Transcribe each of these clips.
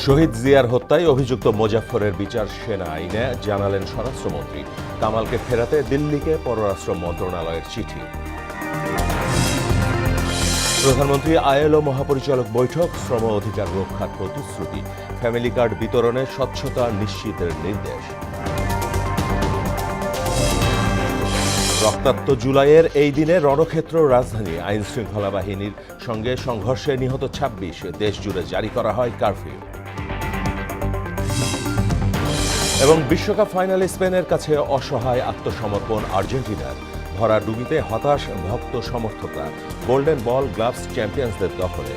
শহীদ জিয়ার হত্যায় অভিযুক্ত মোজাফফরের বিচার সেনা আইনে জানালেন স্বরাষ্ট্রমন্ত্রী। কামালকে ফেরাতে দিল্লিকে পররাষ্ট্র মন্ত্রণালয়ের চিঠি। প্রধানমন্ত্রী আইএলও মহাপরিচালক বৈঠক, শ্রম অধিকার রক্ষার প্রতিশ্রুতি, ফ্যামিলি কার্ড বিতরণে স্বচ্ছতা নিশ্চিতের নির্দেশ। রক্তাক্ত জুলাইয়ের এই দিনে রণক্ষেত্র রাজধানী, আইন শৃঙ্খলা বাহিনীর সঙ্গে সংঘর্ষে নিহত ২৬, দেশ জুড়ে জারি করা হয় কারফিউ। এবং বিশ্বকাপ ফাইনালে স্পেনের কাছে অসহায় আত্মসমর্পণ আর্জেন্টিনার, ভরা ডুবিতে হতাশ ভক্ত সমর্থকরা, গোল্ডেন বল গ্লাভস চ্যাম্পিয়ন্সদের দখলে।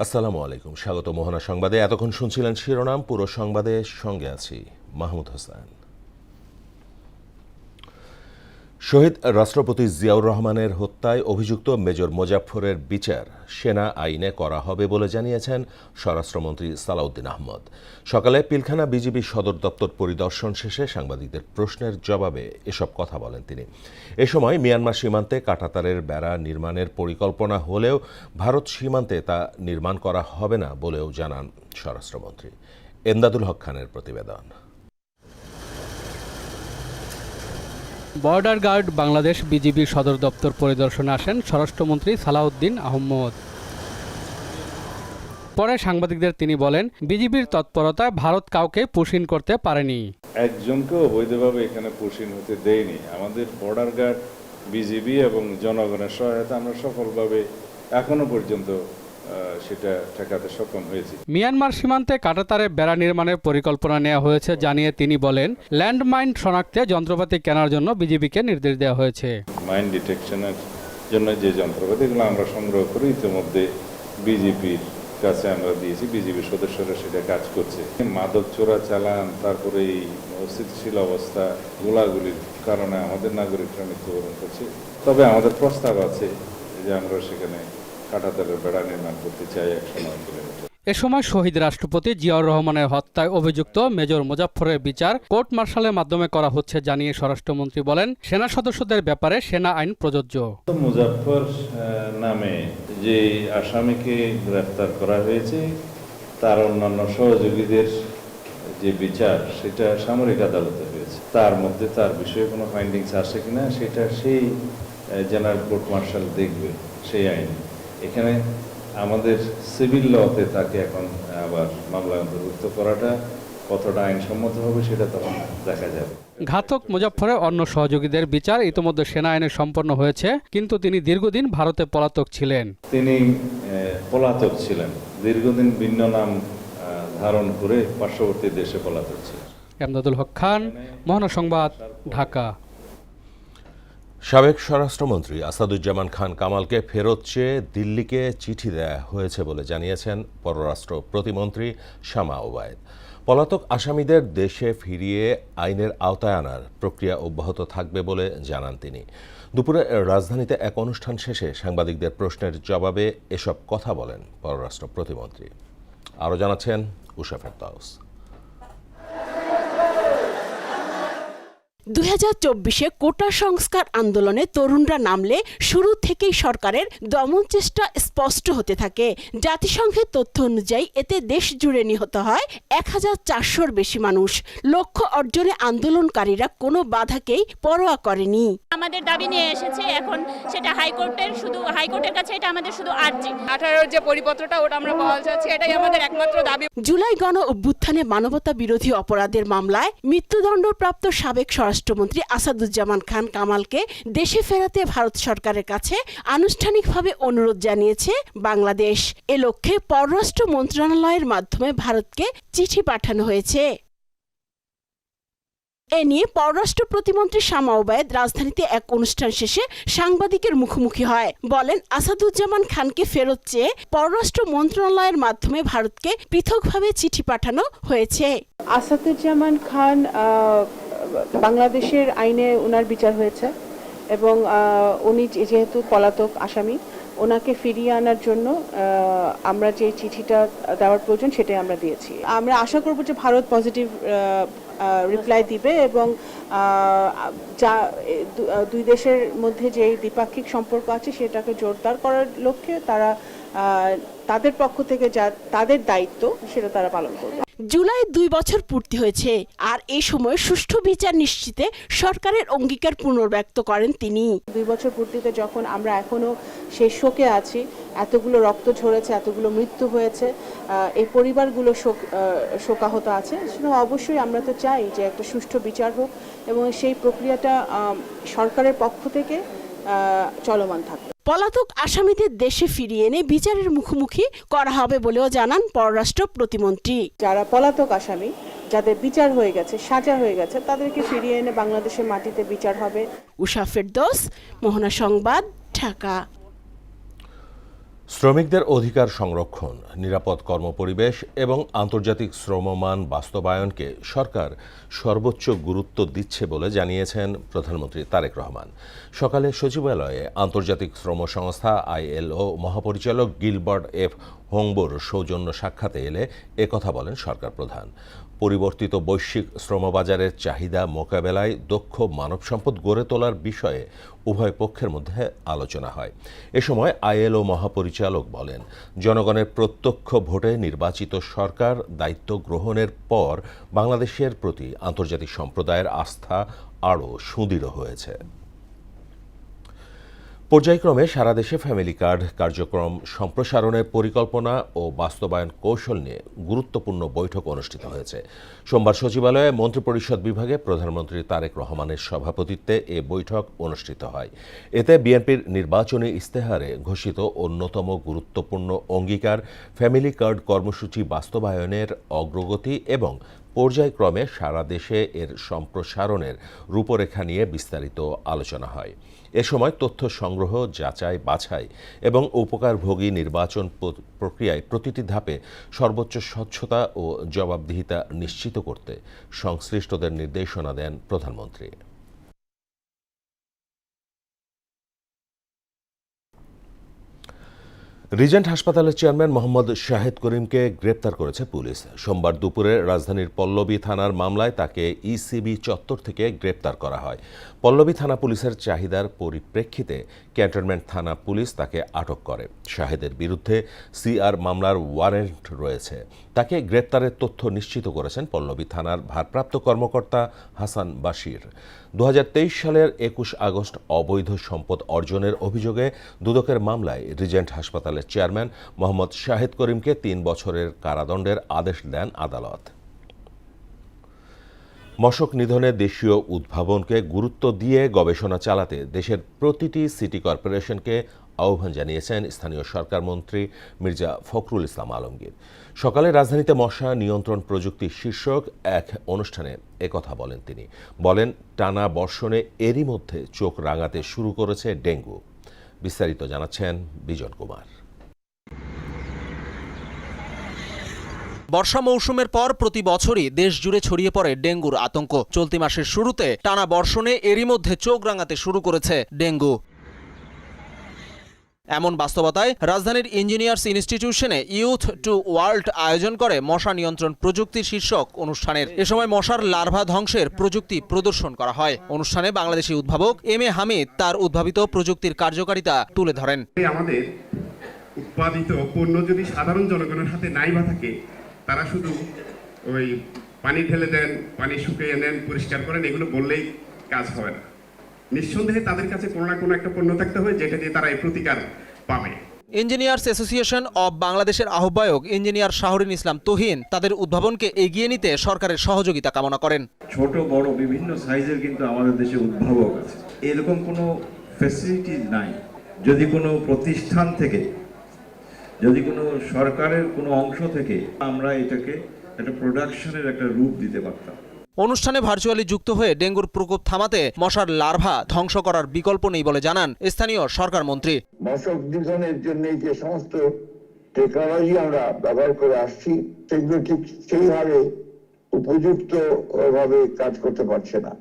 আসসালামু আলাইকুম, স্বাগত মোহনা সংবাদে। এতক্ষণ শুনছিলেন শিরোনাম, পুরো সংবাদে সঙ্গে আছি মাহমুদ হোসেন। শহীদ রাষ্ট্রপতি জিয়াউর রহমানের হত্যায় অভিযুক্ত মেজর মোজাফফরের বিচার সেনা আইনে করা হবে বলে জানিয়েছেন স্বরাষ্ট্রমন্ত্রী সালাউদ্দিন আহমদ। সকালে পিলখানা বিজিবি সদর দপ্তর পরিদর্শন শেষে সাংবাদিকদের প্রশ্নের জবাবে এসব কথা বলেন তিনি। এ সময় মিয়ানমার সীমান্তে কাঁটাতারের বেড়া নির্মাণের পরিকল্পনা হলেও ভারত সীমান্তে তা নির্মাণ করা হবে না বলেও জানান স্বরাষ্ট্রমন্ত্রী। এমদাদুল হক খানের প্রতিবেদন। বর্ডার গার্ড বাংলাদেশ বিজিবির সদর দপ্তর পরিদর্শনে আসেন স্বরাষ্ট্রমন্ত্রী সালাউদ্দিন আহমদ। পরে সাংবাদিকদের তিনি বলেন, বিজিবির তৎপরতায় ভারত কাউকে পুশিন করতে পারেনি। একজনকেও অবৈধভাবে এখানে পুশিন হতে দেয়নি। আমাদের বর্ডার গার্ড, বিজিবি এবং জনগণের সহায়তা আমরা সফলভাবে এখনো পর্যন্ত সেটা ঠেকাতে সক্ষম হয়েছে। মিয়ানমার সীমান্তে কাঁটাতারে বেড়া নির্মাণের পরিকল্পনা নেওয়া হয়েছে জানিয়ে তিনি বলেন, ল্যান্ডমাইন শনাক্তে যন্ত্রপাতি কেনার জন্য বিজিবিকে নির্দেশ দেওয়া হয়েছে। মাইন ডিটেকশনের জন্য যে যন্ত্রপাতিগুলো আমরা সংগ্রহ করি ইতিমধ্যে বিজিবির কাছে আমরা দিয়েছি, বিজিবির সদস্যরা সেটা কাজ করছে। মাদক চোরা চালান, তারপরে এই অস্থিতিশীল অবস্থা, গোলাগুলির কারণে আমাদের নাগরিকরা মৃত্যুবরণ করছে। তবে আমাদের প্রস্তাব আছে যে আমরা সেখানে কাঁটাতারের বেড়া নির্মাণ করতে চাই ১০৯ কিলোমিটার। এ সময় শহীদ রাষ্ট্রপতি জিয়াউর রহমানের হত্যায় অভিযুক্ত মেজর মোজাফফরের বিচার কোর্ট মার্শালের মাধ্যমে করা হচ্ছে জানিয়ে স্বরাষ্ট্রমন্ত্রী বলেন, সেনা সদস্যদের ব্যাপারে সেনা আইন প্রযোজ্য। মুজাফফর নামে যে আসামিকে গ্রেফতার করা হয়েছে তার অন্যান্য সহযোগীদের যে বিচার সেটা সামরিক আদালতে হয়েছে। তার মধ্যে তার বিষয়ে কোনো ফাইন্ডিংস আসে কিনা সেটা সেই জেনারেল কোর্ট মার্শাল দেখবে সেই আইন। এখানে আমাদের সিভিল লতে তাকে এখন আবার মামলায় অন্তর্ভুক্ত করাটা কতটা আইনসম্মত হবে সেটা তখন দেখা যাবে। ঘাতক মোজাফফরের অন্য সহযোগীদের বিচার ইতিমধ্যে সেনা আইনে সম্পন্ন হয়েছে, কিন্তু তিনি দীর্ঘদিন ভারতে পলাতক ছিলেন। তিনি পলাতক ছিলেন, দীর্ঘদিন ভিন্ন নাম ধারণ করে পার্শ্ববর্তী দেশে পলাতক ছিলেন। এমদাদুল হক খান, মোহনা সংবাদ, ঢাকা। সাবেক স্বরাষ্ট্রমন্ত্রী আসাদুজ্জামান খান কামালকে ফেরত চেয়ে দিল্লিকে চিঠি দেয়া হয়েছে বলে জানিয়েছেন পররাষ্ট্র প্রতিমন্ত্রী শামা ওবায়েদ। পলাতক আসামিদের দেশে ফিরিয়ে আইনের আওতায় আনার প্রক্রিয়া অব্যাহত থাকবে বলে জানান তিনি। দুপুরে রাজধানীতে এক অনুষ্ঠান শেষে সাংবাদিকদের প্রশ্নের জবাবে এসব কথা বলেন পররাষ্ট্র প্রতিমন্ত্রী। আরও জানাচ্ছেন উষা ফেরদাউস। 2024-এ কোটা সংস্কার আন্দোলনে তরুণরা নামলে শুরু থেকেই সরকারের দমন চেষ্টা স্পষ্ট হতে থাকে। জাতিসংঘের তথ্য অনুযায়ী এতে দেশ জুড়ে নিহত হয় 1400-র বেশি মানুষ। লক্ষ্য অর্জনে আন্দোলনকারীরা কোনো বাধাকেই পরোয়া করেনি। আমাদের দাবি নিয়ে এসেছে, এখন সেটা হাইকোর্টের কাছে এটা আমাদের শুধু আর্জি। 18-র যে পরিপত্রটা ওটা আমরা বহাল চাচ্ছি, এটাই আমাদের একমাত্র দাবি। জুলাই গণ অভ্যুত্থানে মানবতা বিরোধী অপরাধের মামলায় মৃত্যুদণ্ডপ্রাপ্ত সাবেক স্বরাষ্ট্রমন্ত্রী আসাদুজ্জামান খান কামালকে দেশে ফেরাতে ভারত সরকারের কাছে আনুষ্ঠানিকভাবে অনুরোধ জানিয়েছে বাংলাদেশ। এ লক্ষ্যে পররাষ্ট্র মন্ত্রণালয়ের মাধ্যমে ভারতকে চিঠি পাঠানো হয়েছে। এ নিয়ে পররাষ্ট্র প্রতিমন্ত্রী শামা ওবায়েদ রাজধানীতে এক অনুষ্ঠান শেষে সাংবাদিকের মুখোমুখি হয়। বলেন, আসাদুজ্জামান খানকে ফেরত চেয়ে পররাষ্ট্র মন্ত্রণালয়ের মাধ্যমে ভারতকে পৃথকভাবে চিঠি পাঠানো হয়েছে। আসাদুজ্জামান খান বাংলাদেশের আইনে ওনার বিচার হয়েছে এবং উনি যেহেতু পলাতক আসামি, ওনাকে ফিরিয়ে আনার জন্য আমরা যে চিঠিটা দেওয়ার প্রয়োজন সেটাই আমরা দিয়েছি। আমরা আশা করব যে ভারত পজিটিভ রিপ্লাই দিবে এবং যা দুই দেশের মধ্যে যে দ্বিপাক্ষিক সম্পর্ক আছে সেটাকে জোরদার করার লক্ষ্যে তারা তাদের পক্ষ থেকে যা তাদের দায়িত্ব সেটা তারা পালন করবে। জুলাই 2 বছর পূর্তি হয়েছে, আর এই সময় সুষ্ঠু বিচার নিশ্চিতে সরকারের অঙ্গীকার পুনর্ব্যক্ত করেন তিনি। 2 বছর পূর্তিতে যখন আমরা এখনো সেই শোকে আছি, এতগুলো রক্ত ঝরেছে, এতগুলো মৃত্যু হয়েছে, এই পরিবারগুলো শোকাহত আছে, সেটা অবশ্যই আমরা তো চাই যে একটা সুষ্ঠু বিচার হোক এবং সেই প্রক্রিয়াটা সরকারের পক্ষ থেকে চলমান থাকবে। পলাতক আসামিদের দেশে ফিরিয়ে এনে বিচারের মুখোমুখি করা হবে বলেও জানান পররাষ্ট্র প্রতিমন্ত্রী। যারা পলাতক আসামি, যাদের বিচার হয়ে গেছে, সাজা হয়ে গেছে, তাদেরকে ফিরিয়ে এনে বাংলাদেশের মাটিতে বিচার হবে। উষা ফেরদৌস, মোহনা সংবাদ, ঢাকা। শ্রমিকদের অধিকার সংরক্ষণ, নিরাপদ কর্মপরিবেশ এবং আন্তর্জাতিক শ্রমমান বাস্তবায়নকে সরকার সর্বোচ্চ গুরুত্ব দিচ্ছে বলে জানিয়েছেন প্রধানমন্ত্রী তারেক রহমান। সকালে সচিবালয়ে আন্তর্জাতিক শ্রম সংস্থা ILO মহাপরিচালক গিলবার্ট এফ হোংবোর সৌজন্য সাক্ষাতে এলে একথা বলেন সরকার প্রধান। পরিবর্তিত বৈশ্বিক শ্রমবাজারের চাহিদা মোকাবেলায় দক্ষ মানব সম্পদ গড়ে তোলার বিষয়ে উভয় পক্ষের মধ্যে আলোচনা হয়। এ সময় ILO মহাপরিচালক বলেন, জনগণের প্রত্যক্ষ ভোটে নির্বাচিত সরকার দায়িত্ব গ্রহণের পর বাংলাদেশের প্রতি আন্তর্জাতিক সম্প্রদায়ের আস্থা আরও সুদৃঢ় হয়েছে। পর্যায়ক্রমে সারা দেশে ফ্যামিলি কার্ড কার্যক্রম সম্প্রসারণের পরিকল্পনা ও বাস্তবায়ন কৌশল নিয়ে গুরুত্বপূর্ণ বৈঠক অনুষ্ঠিত হয়েছে। সোমবার সচিবালয়ে মন্ত্রিপরিষদ বিভাগে প্রধানমন্ত্রী তারেক রহমানের সভাপতিত্বে এ বৈঠক অনুষ্ঠিত হয়। এতে বিএনপির নির্বাচনী ইস্তেহারে ঘোষিত অন্যতম গুরুত্বপূর্ণ অঙ্গীকার ফ্যামিলি কার্ড কর্মসূচি বাস্তবায়নের অগ্রগতি এবং পর্যায়ক্রমে সারা দেশে এর সম্প্রসারণের রূপরেখা নিয়ে বিস্তারিত আলোচনা হয়। এ সময় তথ্য সংগ্রহ, যাচাই বাছাই এবং উপকারভোগী নির্বাচন প্রক্রিয়ায় প্রতিটি ধাপে সর্বোচ্চ স্বচ্ছতা ও জবাবদিহিতা নিশ্চিত করতে সংশ্লিষ্টদের নির্দেশনা দেন প্রধানমন্ত্রী। রিজেন্ট হাসপাতালের চেয়ারম্যান মোহাম্মদ শাহেদ করিমকে গ্রেপ্তার করেছে পুলিশ। সোমবার দুপুরে রাজধানীর পল্লবী থানার মামলায় তাকে ইসিবি চত্বর থেকে গ্রেপ্তার করা হয়। পল্লবী থানা পুলিশের চাহিদার পরিপ্রেক্ষিতে ক্যান্টনমেন্ট থানা পুলিশ তাকে আটক করে। শাহেদের বিরুদ্ধে CR মামলার ওয়ারেন্ট রয়েছে। তাকে গ্রেপ্তারের তথ্য নিশ্চিত করেছেন পল্লবী থানার ভারপ্রাপ্ত কর্মকর্তা হাসান বাশির। 2023 সালের 21 আগস্ট অবৈধ সম্পদ অর্জনের অভিযোগে দুদকের মামলায় রিজেন্ট হাসপাতালের চেয়ারম্যান মোহাম্মদ শাহেদ করিমকে 3 বছরের কারাদণ্ডের আদেশ দেন আদালত। মশক নিধনে দেশীয় উদ্ভাবনকে গুরুত্ব দিয়ে গবেষণা চালাতে দেশের প্রতিটি সিটি কর্পোরেশনকে আহ্বান জানিয়েছেন স্থানীয় সরকার মন্ত্রী মির্জা ফখরুল ইসলাম আলমগীর। সকালে রাজধানীতে মশা নিয়ন্ত্রণ প্রযুক্তি শীর্ষক এক অনুষ্ঠানে একথা বলেন তিনি। বলেন, টানা বর্ষণে এরই মধ্যে চোখ রাঙাতে শুরু করেছে ডেঙ্গু। বিস্তারিত জানাচ্ছেন বিজন কুমার। বর্ষা মৌসুমের পর প্রতি বছরই দেশ জুড়ে ছড়িয়ে পড়ে ডেঙ্গুর আতঙ্ক। চলতি মাসের শুরুতে টানা বর্ষণে এরই মধ্যে চোখ রাঙাতে শুরু করেছে ডেঙ্গু। এমন বাস্তবতায় রাজধানীর ইঞ্জিনিয়ার্স ইনস্টিটিউশনে ইউথ টু ওয়ার্ল্ড আয়োজন করে মশা নিয়ন্ত্রণ প্রযুক্তি শীর্ষক অনুষ্ঠানের। এ সময় মশার লার্ভা ধ্বংসের প্রযুক্তি প্রদর্শন করা হয়। অনুষ্ঠানে বাংলাদেশি উদ্ভাবক MA হামিদ তার উদ্ভাবিত প্রযুক্তির কার্যকারিতা তুলে ধরেন। আমাদের উৎপাদিত পণ্য যদি সাধারণ জনগণের হাতে নাই বা থাকে, তারা শুধু ওই পানি ঢেলে দেন, পানি শুকিয়ে নেন, পরিষ্কার করেন, এগুলো বললেই কাজ হবে না। নিঃসন্দেহে তাদের কাছে কোনো না কোনো একটা পণ্য থাকতে হয় যেটা দিয়ে তারা এই প্রতিকার পাবে। ইঞ্জিনিয়ার্স অ্যাসোসিয়েশন অব বাংলাদেশের আহ্বায়ক ইঞ্জিনিয়ার শাহরিন ইসলাম তুহিন তাদের উদ্ভাবনকে এগিয়ে নিতে সরকারের সহযোগিতা কামনা করেন। ছোট বড় বিভিন্ন সাইজের কিন্তু আমাদের দেশে উদ্ভাবক আছে, এরকম কোনো ফ্যাসিলিটি নাই। যদি কোনো প্রতিষ্ঠান থেকে, যদি কোনো সরকারের কোনো অংশ থেকে আমরা এটাকে একটা প্রোডাকশনের একটা রূপ দিতে পারতাম। অনুষ্ঠানে ভার্চুয়ালি যুক্ত হয়ে ডেঙ্গুর প্রকোপ থামাতে মশার লার্ভা ধ্বংস করার বিকল্প নেই বলে জানান স্থানীয় সরকার মন্ত্রী। মশক নিধনের জন্য যে সমস্ত টেকনোলজি আমরা ব্যবহার করে আসছি, সেগুলো ঠিক সেইভাবে উপযুক্ত ভাবে কাজ করতে পারছে না।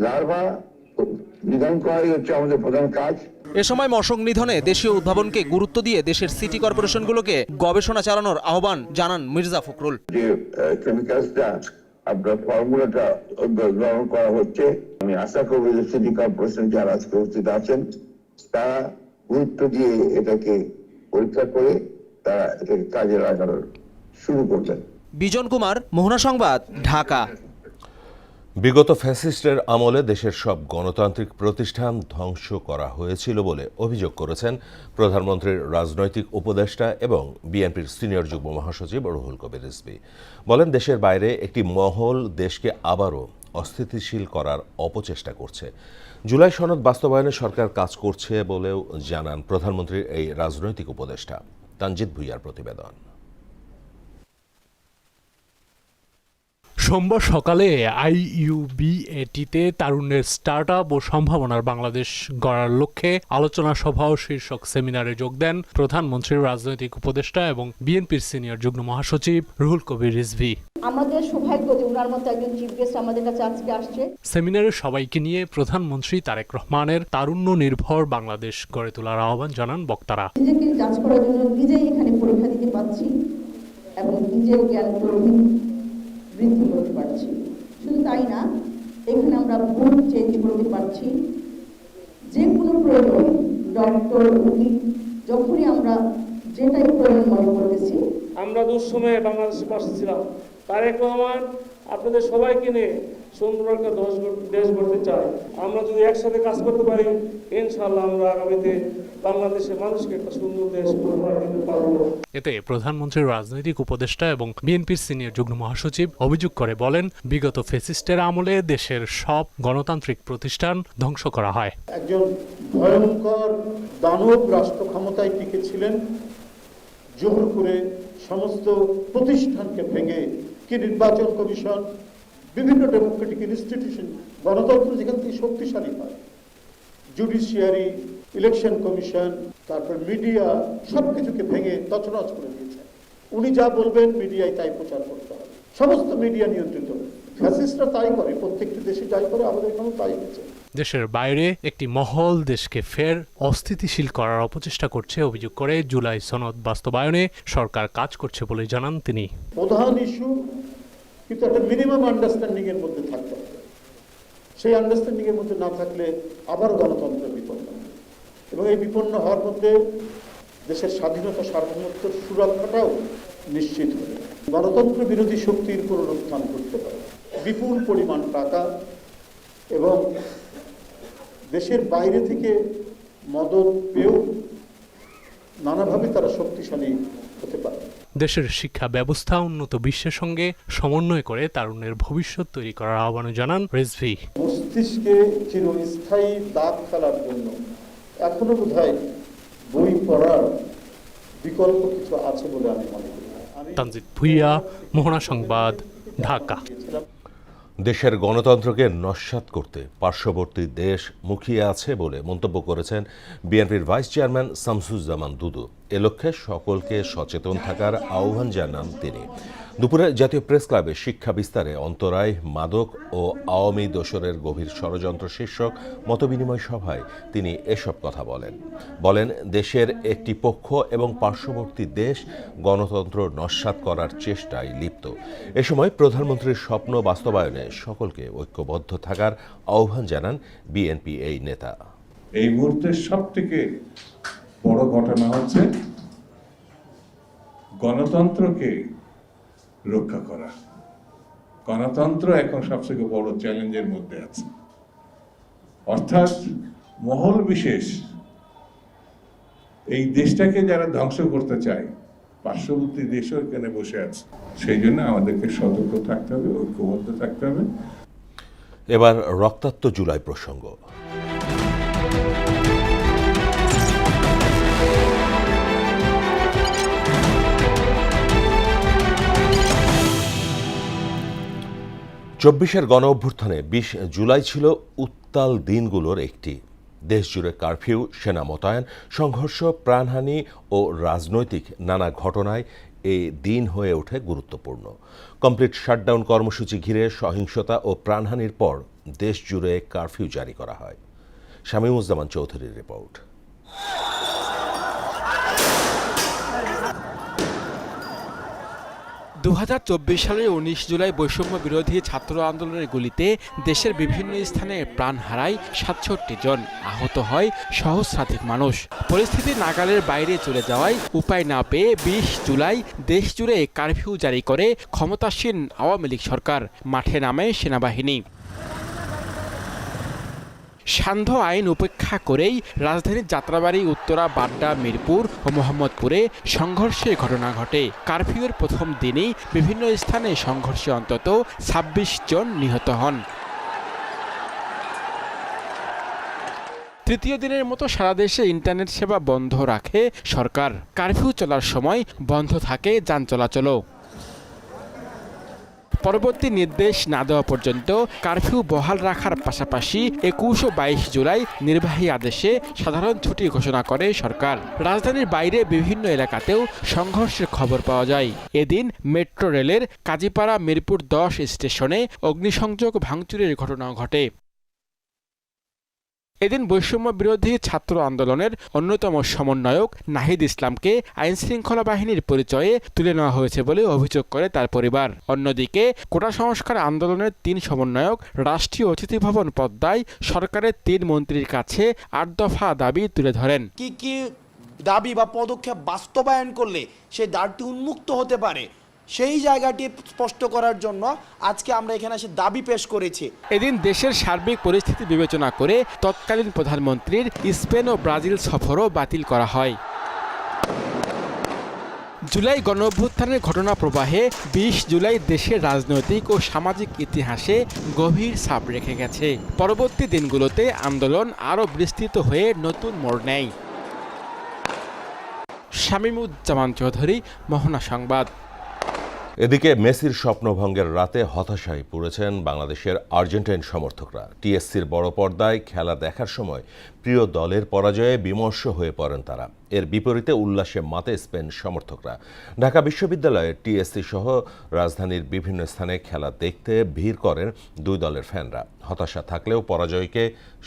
লার্ভা নিধন করাই হচ্ছে আমাদের প্রধান কাজ। এ সময় মশক নিধনে দেশীয় উদ্ভাবনকে গুরুত্ব দিয়ে দেশের সিটি কর্পোরেশনগুলোকে গবেষণা চালানোর আহ্বান জানান মির্জা ফখরুল। যে কেমিক্যালসটা আপনার ফর্মুলাটা গ্রহণ করা হচ্ছে। আমি আশা করবো যে সিটি কর্পোরেশন যারা আজকে উপস্থিত আছেন তারা গুরুত্ব দিয়ে এটাকে পরীক্ষা করে তারা এটাকে কাজে লাগানোর শুরু করবেন। বিজন কুমার, মোহনা সংবাদ, ঢাকা। বিগত ফ্যাসিস্টের আমলে দেশের সব গণতান্ত্রিক প্রতিষ্ঠান ধ্বংস করা হয়েছিল বলে অভিযোগ করেছেন প্রধানমন্ত্রীর রাজনৈতিক উপদেষ্টা এবং বিএনপির সিনিয়র যুগ্ম মহাসচিব রুহুল কবির রিজভী। বলেন, দেশের বাইরে একটি মহল দেশকে আবারও অস্থিতিশীল করার অপচেষ্টা করছে। জুলাই সনদ বাস্তবায়নে সরকার কাজ করছে বলেও জানান প্রধানমন্ত্রীর এই রাজনৈতিক উপদেষ্টা। তানজিদ ভুইয়ার প্রতিবেদন। সোমবার সকালে IUBAT-তে তারুণ্যের স্টার্টআপ ও সম্ভাবনার বাংলাদেশ গড়ার লক্ষ্যে আলোচনা সভা ও শীর্ষক সেমিনারে যোগ দেন প্রধানমন্ত্রীর রাজনৈতিক উপদেষ্টা এবং বিএনপির সিনিয়র যুগ্ম মহাসচিব রুহুল কবির রিজভী। আমাদের সৌভাগ্য যে ওনার মতো একজন চিফ গেস্ট আমাদের কাছে আজকে আসছে। সেমিনারে সবাইকে নিয়ে প্রধানমন্ত্রী তারেক রহমানের তারুণ্য নির্ভর বাংলাদেশ গড়ে তোলার আহ্বান জানান বক্তারা। নিজেকে যাচ করার জন্য নিজেই এখানে পরীক্ষা দিতে পারছি এবং নিজেও জ্ঞান বৃদ্ধি করতে পারছি। শুধু তাই না, এখানে আমরা ভুল চেঞ্জ করতে পারছি। যে কোনো প্রয়োজন ডক্টর উকিল যখনই আমরা যেটাই প্রয়োজন মনে করতেছি। আমরা দুঃসময়ে বাংলাদেশের পাশে ছিলাম। তারেক রহমান আপনাদের সবাইকে নিয়ে সুন্দর একটা দেশ গড়তে চাই। আমরা যদি একসাথে কাজ করতে পারি, ইনশাআল্লাহ আমরা আগামীতে বাংলাদেশের মানুষকে একটা সুন্দর দেশ উপহার দিতে পারব। এতে প্রধানমন্ত্রীর রাজনৈতিক উপদেষ্টা এবং বিএনপির সিনিয়র যুগ্ম মহাসচিব অভিযোগ করে বলেন, বিগত ফ্যাসিস্টের আমলে দেশের সব গণতান্ত্রিক প্রতিষ্ঠান ধ্বংস করা হয়। একজন ভয়ঙ্কর দানব রাষ্ট্র ক্ষমতায় টিকে ছিলেন, জোর করে সমস্ত প্রতিষ্ঠানকে ভেঙে কি নির্বাচন কমিশন, বিভিন্ন ডেমোক্রেটিক ইনস্টিটিউশন, গণতন্ত্র যেখান থেকে শক্তিশালী হয়, জুডিশিয়ারি, ইলেকশন কমিশন, তারপর মিডিয়া, সবকিছুকে ভেঙে তছনছ করে দিয়েছে। উনি যা বলবেন মিডিয়ায় তাই প্রচার করতে হবে। সমস্ত মিডিয়া নিয়ন্ত্রিত। ফ্যাসিস্টরা তাই করে, প্রত্যেকটি দেশে যাই করে, আমাদের এখানেও তাই হচ্ছে। দেশের বাইরে একটি মহল দেশকে ফের অস্থিতিশীল করার অপচেষ্টা করছে অভিযোগ করে জুলাই সনদ বাস্তবায়নে সরকার কাজ করছে বলে জানান তিনি। প্রধান ইস্যু কিন্তু একটা মিনিমাম আন্ডারস্ট্যান্ডিং এর মধ্যে থাকতে হবে। সেই আন্ডারস্ট্যান্ডিং এর মধ্যে না থাকলে আবার গণতন্ত্র বিপন্ন হবে এবং এই বিপন্ন হওয়ার মধ্যে দেশের স্বাধীনতা সার্বভৌমত্বের সুরক্ষাটাও নিশ্চিত হবে। গণতন্ত্র বিরোধী শক্তির পুনরুত্থান করতে পারে বিপুল পরিমাণ টাকা এবং দেশের বাইরে থেকে মদত পেয়েও নানাভাবে তারা শক্তিশালী হতে পারে। দেশের শিক্ষা ব্যবস্থা উন্নত বিশ্বের সঙ্গে সমন্বয় করে তারুণ্যের ভবিষ্যৎ তৈরি করার আহ্বান জানান রিজভী। মস্তিষ্কে চিরস্থায়ী দাগ ফেলার জন্য এখনো বোধহয় বই পড়ার বিকল্প কিছু আছে বলে আমি মনে করি। তানজিদ ভুইয়া, মোহনা সংবাদ, ঢাকা। দেশের গণতন্ত্রকে নস্যাৎ করতে পার্শ্ববর্তী দেশ মুখিয়ে আছে বলে মন্তব্য করেছেন বিএনপির ভাইস চেয়ারম্যান শামসুজ্জামান দুদু। এ লক্ষ্যে সকলকে সচেতন থাকার আহ্বান জানান তিনি। দুপুরে জাতীয় প্রেস ক্লাবে শিক্ষা বিস্তারে অন্তরায়, মাদক ও আওয়ামী দোসরের গভীর ষড়যন্ত্র শীর্ষক মতবিনিময় সভায় তিনি এসব কথা বলেন দেশের একটি পক্ষ এবং পার্শ্ববর্তী দেশ গণতন্ত্র নস্যাৎ করার চেষ্টায় লিপ্ত। এ সময় প্রধানমন্ত্রীর স্বপ্ন বাস্তবায়নে সকলকে ঐক্যবদ্ধ থাকার আহ্বান জানান বিএনপি এই নেতা। এই মুহূর্তে সবথেকে বড় ঘটনা হচ্ছে গণতন্ত্রকে রক্ষা করা। গণতন্ত্র এখন সবথেকে বড় চ্যালেঞ্জের মধ্যে আছে। অর্থাৎ মহল বিশেষ এই দেশটাকে যারা ধ্বংস করতে চায়, পার্শ্ববর্তী দেশও এখানে বসে আছে। সেই জন্য আমাদেরকে সতর্ক থাকতে হবে, ঐক্যবদ্ধ থাকতে হবে। এবার রক্তাক্ত জুলাই প্রসঙ্গ। চব্বিশের গণ অভ্যুত্থানে 20 জুলাই ছিল উত্তাল দিনগুলোর একটি। দেশজুড়ে কারফিউ, সেনা মোতায়েন, সংঘর্ষ, প্রাণহানি ও রাজনৈতিক নানা ঘটনায় এই দিন হয়ে ওঠে গুরুত্বপূর্ণ। কমপ্লিট শাটডাউন কর্মসূচি ঘিরে সহিংসতা ও প্রাণহানির পর দেশজুড়ে কারফিউ জারি করা হয়। শামীমুজ্জামান চৌধুরীর রিপোর্ট। 2024 সালের 19 জুলাই বৈষম্য বিরোধী ছাত্র আন্দোলনের গুলিতে দেশের বিভিন্ন স্থানে প্রাণ হারায় 67 জন, আহত হয় সহস্রাধিক মানুষ। পরিস্থিতি নাগালের বাইরে চলে যাওয়ায় উপায় না পেয়ে 20 জুলাই দেশ জুড়ে কারফিউ জারি করে ক্ষমতাসীন আওয়ামী লীগ সরকার। মাঠে নামে সেনাবাহিনী। সান্ধ্য আইন উপেক্ষা করেই রাজধানীর যাত্রাবাড়ি, উত্তরা, বাড্ডা, মিরপুর ও মোহাম্মদপুরে সংঘর্ষের ঘটনা ঘটে। কারফিউয়ের প্রথম দিনেই বিভিন্ন স্থানে সংঘর্ষে অন্তত 26 জন নিহত হন। তৃতীয় দিনের মতো সারা দেশে ইন্টারনেট সেবা বন্ধ রাখে সরকার। কারফিউ চলার সময় বন্ধ থাকে যান চলাচলও। পরবর্তী নির্দেশ না দেওয়া পর্যন্ত কারফিউ বহাল রাখার পাশাপাশি 21 ও 22 জুলাই নির্বাহী আদেশে সাধারণ ছুটি ঘোষণা করে সরকার। রাজধানীর বাইরে বিভিন্ন এলাকাতেও সংঘর্ষের খবর পাওয়া যায়। এদিন মেট্রো রেলের কাজীপাড়া মিরপুর 10 স্টেশনে অগ্নিসংযোগ ভাঙচুরের ঘটনাও ঘটে। এদিন বৈষম্য বিরোধী ছাত্র আন্দোলনের অন্যতম সমন্বয়ক নাহিদ ইসলামকে আইনশৃঙ্খলা বাহিনীর পরিচয়ে তুলে নেওয়া হয়েছে বলে অভিযোগ করে তার পরিবার। অন্যদিকে কোটা সংস্কার আন্দোলনের 3 সমন্বয়ক রাষ্ট্রীয় অতিথি ভবন পদ্মায় সরকারের 3 মন্ত্রীর কাছে 8 দফা দাবি তুলে ধরেন। কি দাবি বা পদক্ষেপ বাস্তবায়ন করলে সেই দ্বারটি উন্মুক্ত হতে পারে, সেই জায়গাটি স্পষ্ট করার জন্য আজকে আমরা এখানে এসে দাবি পেশ করেছি। এদিন দেশের সার্বিক পরিস্থিতি বিবেচনা করে তৎকালীন প্রধানমন্ত্রীর স্পেন ও ব্রাজিল সফরও বাতিল করা হয়। জুলাই গণঅভ্যুত্থানের ঘটনা প্রবাহে 20 জুলাই দেশের রাজনৈতিক ও সামাজিক ইতিহাসে গভীর ছাপ রেখে গেছে। পরবর্তী দিনগুলোতে আন্দোলন আরও বিস্তৃত হয়ে নতুন মোড় নেয়। শামীমুজ্জামান চৌধুরী, মোহনা সংবাদ। এদিকে মেসির স্বপ্নভঙ্গের রাতে হতাশায় পড়েছেন বাংলাদেশের আর্জেন্টাইন সমর্থকরা। টিএসসির বড় পর্দায় খেলা দেখার সময় প্রিয় দলের পরাজয়ে বিমর্ষ হয়ে পড়েন তারা। এর বিপরীতে উল্লাসে মাতে স্পেন সমর্থকরা। ঢাকা বিশ্ববিদ্যালয়ের টিএসসি সহ রাজধানীর বিভিন্ন স্থানে খেলা দেখতে ভিড় করেন 2 দলের ফ্যানরা। হতাশা থাকলেও পরাজয়কে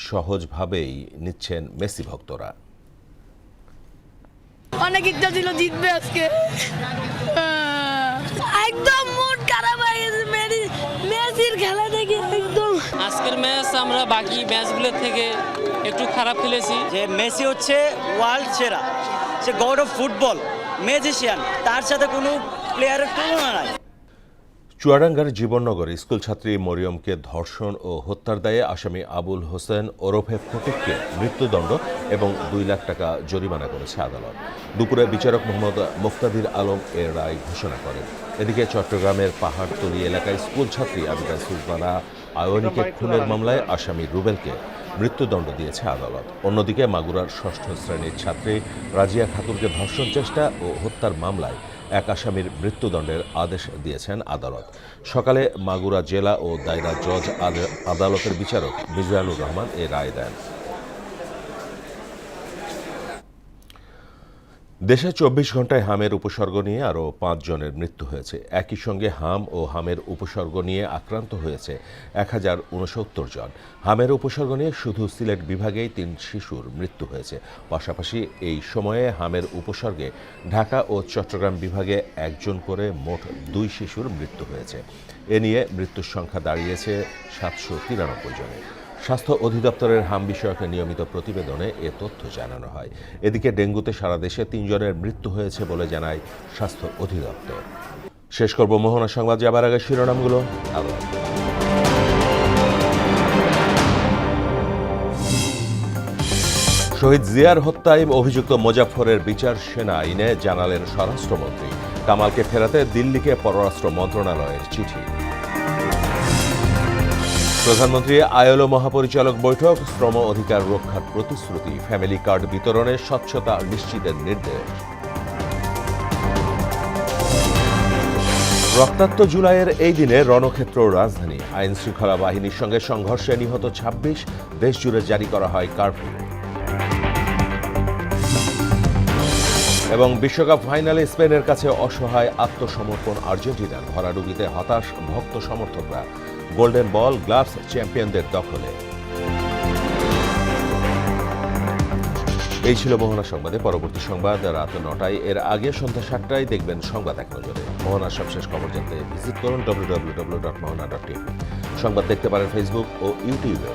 সহজভাবেই নিচ্ছেন মেসি ভক্তরা। অনেক ইচ্ছা ছিল জিতবে আজকে, একদম মুড খারাপ হয়ে গেছে মেসির খেলা দেখে একদম। আজকের ম্যাচ আমরা বাকি ম্যাচগুলোর থেকে একটু খারাপ খেলেছি। যে মেসি হচ্ছে ওয়ার্ল্ড সেরা, সে গড অফ ফুটবল, ম্যাজিশিয়ান, তার সাথে কোনো প্লেয়ারের তুলনা নাই। চুয়াডাঙ্গার জীবননগর স্কুল ছাত্রী মরিয়মকে ধর্ষণ ও হত্যার দায়ে আসামি আবুল হোসেন ওরফে ফটিককে মৃত্যুদণ্ড এবং 2 লাখ টাকা জরিমানা করেছে আদালত। দুপুরে বিচারক মোহাম্মদ মুফতাদির আলম এর রায় ঘোষণা করেন। এদিকে চট্টগ্রামের পাহাড়তলী এলাকায় স্কুল ছাত্রী আবিদা সুলতানা আয়নিকে খুনের মামলায় আসামি রুবেলকে মৃত্যুদণ্ড দিয়েছে আদালত। অন্যদিকে মাগুরার 6ষ্ঠ শ্রেণীর ছাত্রী রাজিয়া খাতুনকে ধর্ষণ চেষ্টা ও হত্যার মামলায় এক আসামির মৃত্যুদণ্ডের আদেশ দিয়েছেন আদালত। সকালে মাগুরা জেলা ও দায়রা জজ আদালতের বিচারক মিজানুর রহমান এ রায় দেন। দেশে 24 ঘন্টায় হামের উপসর্গ নিয়ে আরও 5 জনের মৃত্যু হয়েছে। একই সঙ্গে হাম ও হামের উপসর্গ নিয়ে আক্রান্ত হয়েছে 1069 জন। হামের উপসর্গ নিয়ে শুধু সিলেট বিভাগেই 3 শিশুর মৃত্যু হয়েছে। পাশাপাশি এই সময়ে হামের উপসর্গে ঢাকা ও চট্টগ্রাম বিভাগে 1 জন করে মোট 2 শিশুর মৃত্যু হয়েছে। এ নিয়ে মৃত্যুর সংখ্যা দাঁড়িয়েছে 793 জনে। স্বাস্থ্য অধিদপ্তরের হাম বিষয়ক নিয়মিত প্রতিবেদনে এ তথ্য জানানো হয়। এদিকে ডেঙ্গুতে সারা দেশে 3 জনের মৃত্যু হয়েছে বলে জানায় স্বাস্থ্য অধিদপ্তর। শেষ করব মোহনা সংবাদ যাবার আগে শিরোনামগুলো আবার। শহীদ জিয়ার হত্যায় অভিযুক্ত মোজাফফরের বিচার সেনা আইনে জানালেন স্বরাষ্ট্রমন্ত্রী। কামালকে ফেরাতে দিল্লিকে পররাষ্ট্র মন্ত্রণালয়ের চিঠি। প্রধানমন্ত্রী আইএলও মহাপরিচালক বৈঠক, শ্রম অধিকার রক্ষার প্রতিশ্রুতি, ফ্যামিলি কার্ড বিতরণে স্বচ্ছতা নিশ্চিতের নির্দেশ। রক্তাক্ত জুলাইয়ের এই দিনে রণক্ষেত্র রাজধানী। আইন শৃঙ্খলা বাহিনীর সঙ্গে সংঘর্ষে নিহত 26, দেশজুড়ে জারি করা হয় কারফিউ। এবং বিশ্বকাপ ফাইনালে স্পেনের কাছে অসহায় আত্মসমর্পণ আর্জেন্টিনার। ভরাডুবিতে হতাশ ভক্ত সমর্থকরা। গোল্ডেন বল গ্লাভস চ্যাম্পিয়নদের দখলে। এই ছিল মোহনা সংবাদে। পরবর্তী সংবাদ রাত 9টায়, এর আগে সন্ধ্যা 7টায় দেখবেন সংবাদ এক নজরে। মোহনার সবশেষ খবর জানতে ভিজিট করুন www.mohana.tv। সংবাদ দেখতে পারেন ফেসবুক ও ইউটিউবে।